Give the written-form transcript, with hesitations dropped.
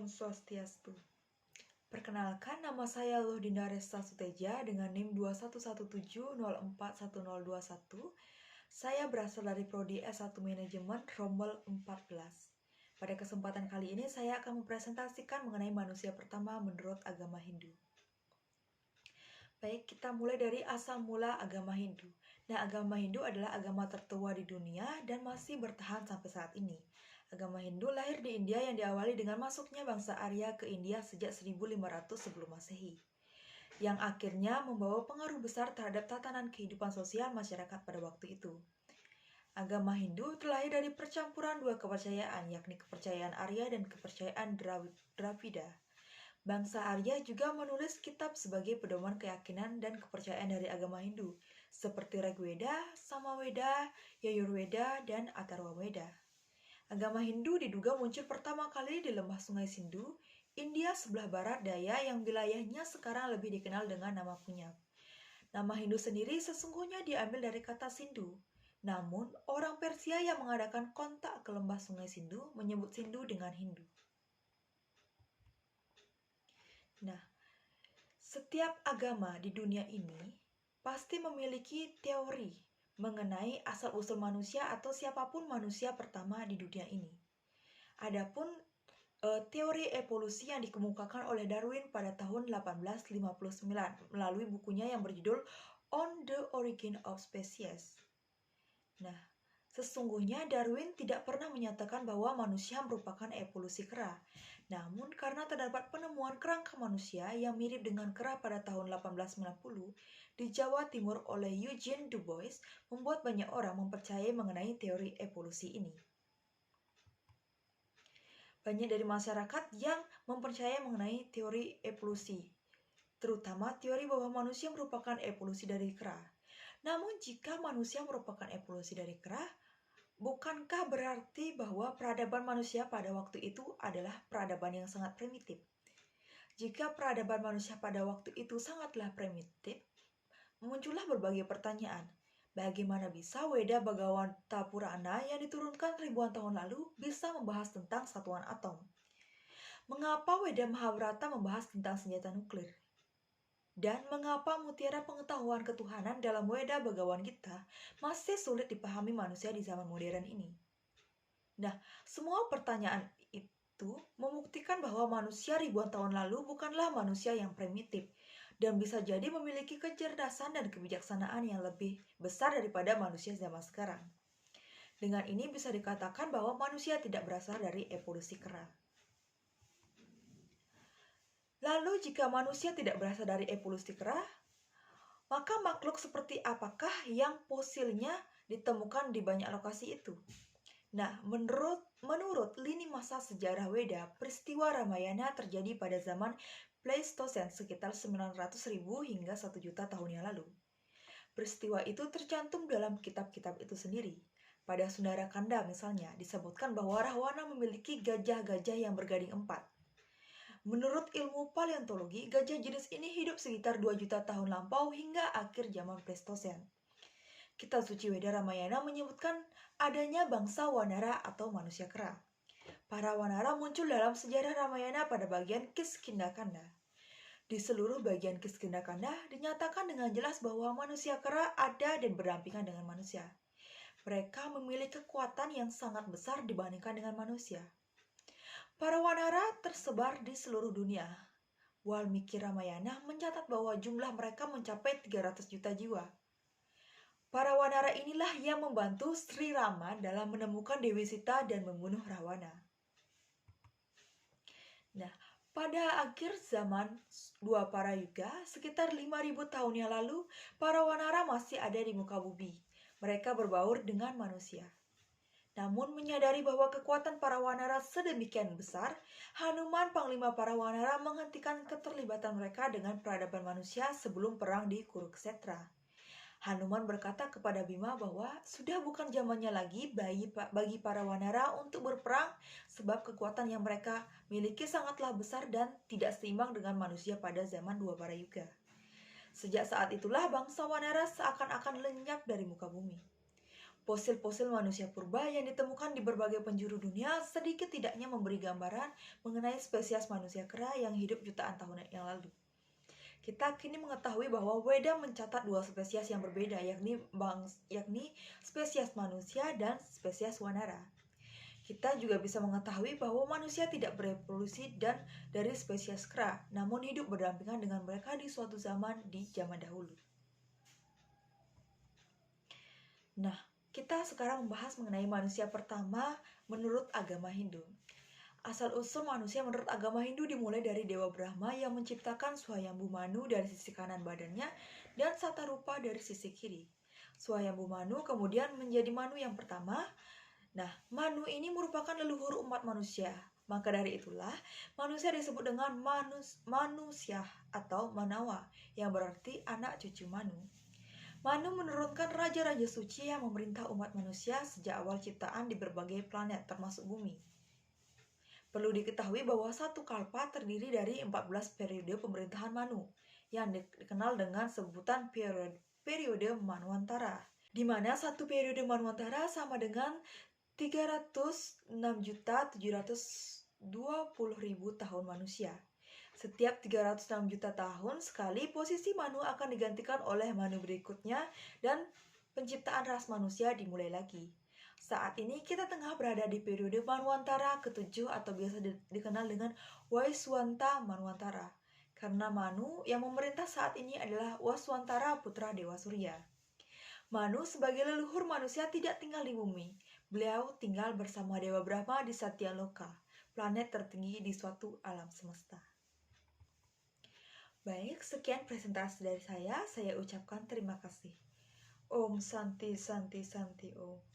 Om Swastiastu. Perkenalkan, nama saya Lohdinda Resta Suteja dengan NIM 2117041021. Saya berasal dari Prodi S1 Manajemen Rombel 14. Pada kesempatan kali ini saya akan mempresentasikan mengenai manusia pertama menurut agama Hindu. Baik, kita mulai dari asal mula agama Hindu. Nah, agama Hindu adalah agama tertua di dunia dan masih bertahan sampai saat ini. Agama Hindu lahir di India yang diawali dengan masuknya bangsa Arya ke India sejak 1500 sebelum Masehi, yang akhirnya membawa pengaruh besar terhadap tatanan kehidupan sosial masyarakat pada waktu itu. Agama Hindu terlahir dari percampuran dua kepercayaan, yakni kepercayaan Arya dan kepercayaan Dravida. Bangsa Arya juga menulis kitab sebagai pedoman keyakinan dan kepercayaan dari agama Hindu, seperti Rigveda, Samaveda, Yajurveda, dan Atharvaveda. Agama Hindu diduga muncul pertama kali di lembah Sungai Sindhu, India sebelah barat daya yang wilayahnya sekarang lebih dikenal dengan nama Punjab. Nama Hindu sendiri sesungguhnya diambil dari kata Sindhu. Namun, orang Persia yang mengadakan kontak ke lembah Sungai Sindhu menyebut Sindhu dengan Hindu. Nah, setiap agama di dunia ini pasti memiliki teori mengenai asal-usul manusia atau siapapun manusia pertama di dunia ini. Adapun teori evolusi yang dikemukakan oleh Darwin pada tahun 1859 melalui bukunya yang berjudul On the Origin of Species. Nah, sesungguhnya Darwin tidak pernah menyatakan bahwa manusia merupakan evolusi kera. Namun, karena terdapat penemuan kerangka manusia yang mirip dengan kera pada tahun 1890 di Jawa Timur oleh Eugene Du Bois, membuat banyak orang mempercayai mengenai teori evolusi ini. Banyak dari masyarakat yang mempercayai mengenai teori evolusi, terutama teori bahwa manusia merupakan evolusi dari kera. Namun, jika manusia merupakan evolusi dari kera, bukankah berarti bahwa peradaban manusia pada waktu itu adalah peradaban yang sangat primitif? Jika peradaban manusia pada waktu itu sangatlah primitif, muncullah berbagai pertanyaan. Bagaimana bisa Weda Bhagavata Purana yang diturunkan ribuan tahun lalu bisa membahas tentang satuan atom? Mengapa Weda Mahabharata membahas tentang senjata nuklir? Dan mengapa mutiara pengetahuan ketuhanan dalam Weda Bhagawan Gita masih sulit dipahami manusia di zaman modern ini? Nah, semua pertanyaan itu membuktikan bahwa manusia ribuan tahun lalu bukanlah manusia yang primitif dan bisa jadi memiliki kecerdasan dan kebijaksanaan yang lebih besar daripada manusia zaman sekarang. Dengan ini bisa dikatakan bahwa manusia tidak berasal dari evolusi kera. Lalu jika manusia tidak berasal dari evolusi kera, maka makhluk seperti apakah yang fosilnya ditemukan di banyak lokasi itu? Nah, menurut lini masa sejarah Weda, peristiwa Ramayana terjadi pada zaman Pleistosen sekitar 900.000 hingga 1 juta tahun yang lalu. Peristiwa itu tercantum dalam kitab-kitab itu sendiri. Pada Sundara Kanda misalnya, disebutkan bahwa Rahwana memiliki gajah-gajah yang bergading 4. Menurut ilmu paleontologi, gajah jenis ini hidup sekitar 2 juta tahun lampau hingga akhir zaman Pleistosen. Kitab suci Weda Ramayana menyebutkan adanya bangsa Wanara atau manusia kera. Para Wanara muncul dalam sejarah Ramayana pada bagian Kiskindakanda. Di seluruh bagian Kiskindakanda dinyatakan dengan jelas bahwa manusia kera ada dan berdampingan dengan manusia. Mereka memiliki kekuatan yang sangat besar dibandingkan dengan manusia. Para Wanara tersebar di seluruh dunia. Walmiki Ramayana mencatat bahwa jumlah mereka mencapai 300 juta jiwa. Para Wanara inilah yang membantu Sri Rama dalam menemukan Dewi Sita dan membunuh Rawana. Nah, pada akhir zaman Dwapara Yuga, sekitar 5.000 tahun yang lalu, para Wanara masih ada di muka bumi. Mereka berbaur dengan manusia. Namun menyadari bahwa kekuatan para Wanara sedemikian besar, Hanuman Panglima para Wanara menghentikan keterlibatan mereka dengan peradaban manusia sebelum perang di Kurukshetra. Hanuman berkata kepada Bima bahwa sudah bukan zamannya lagi bagi para Wanara untuk berperang sebab kekuatan yang mereka miliki sangatlah besar dan tidak seimbang dengan manusia pada zaman Dwapara Yuga. Sejak saat itulah bangsa Wanara seakan-akan lenyap dari muka bumi. Fosil-fosil manusia purba yang ditemukan di berbagai penjuru dunia sedikit tidaknya memberi gambaran mengenai spesies manusia kera yang hidup jutaan tahun yang lalu. Kita kini mengetahui bahwa Weda mencatat dua spesies yang berbeda, yakni spesies manusia dan spesies wanara. Kita juga bisa mengetahui bahwa manusia tidak berevolusi dan dari spesies kera, namun hidup berdampingan dengan mereka di suatu zaman di zaman dahulu. Nah, kita sekarang membahas mengenai manusia pertama menurut agama Hindu. Asal-usul manusia menurut agama Hindu dimulai dari Dewa Brahma yang menciptakan Swayambhu Manu dari sisi kanan badannya dan Satarupa dari sisi kiri. Swayambhu Manu kemudian menjadi Manu yang pertama. Nah, Manu ini merupakan leluhur umat manusia. Maka dari itulah, manusia disebut dengan manusia atau Manawa, yang berarti anak cucu Manu. Manu menurunkan raja-raja suci yang memerintah umat manusia sejak awal ciptaan di berbagai planet, termasuk bumi. Perlu diketahui bahwa satu kalpa terdiri dari 14 periode pemerintahan Manu, yang dikenal dengan sebutan periode Manwantara, di mana satu periode Manwantara sama dengan 306.720.000 tahun manusia. Setiap 306 juta tahun sekali, posisi Manu akan digantikan oleh Manu berikutnya dan penciptaan ras manusia dimulai lagi. Saat ini kita tengah berada di periode Manwantara ke-7 atau biasa dikenal dengan Waiswanta Manwantara. Karena Manu yang memerintah saat ini adalah Waswantara putra Dewa Surya. Manu sebagai leluhur manusia tidak tinggal di bumi. Beliau tinggal bersama Dewa Brahma di Satyaloka, planet tertinggi di suatu alam semesta. Baik, sekian presentasi dari saya. Saya ucapkan terima kasih. Om Santi Santi Santi Om.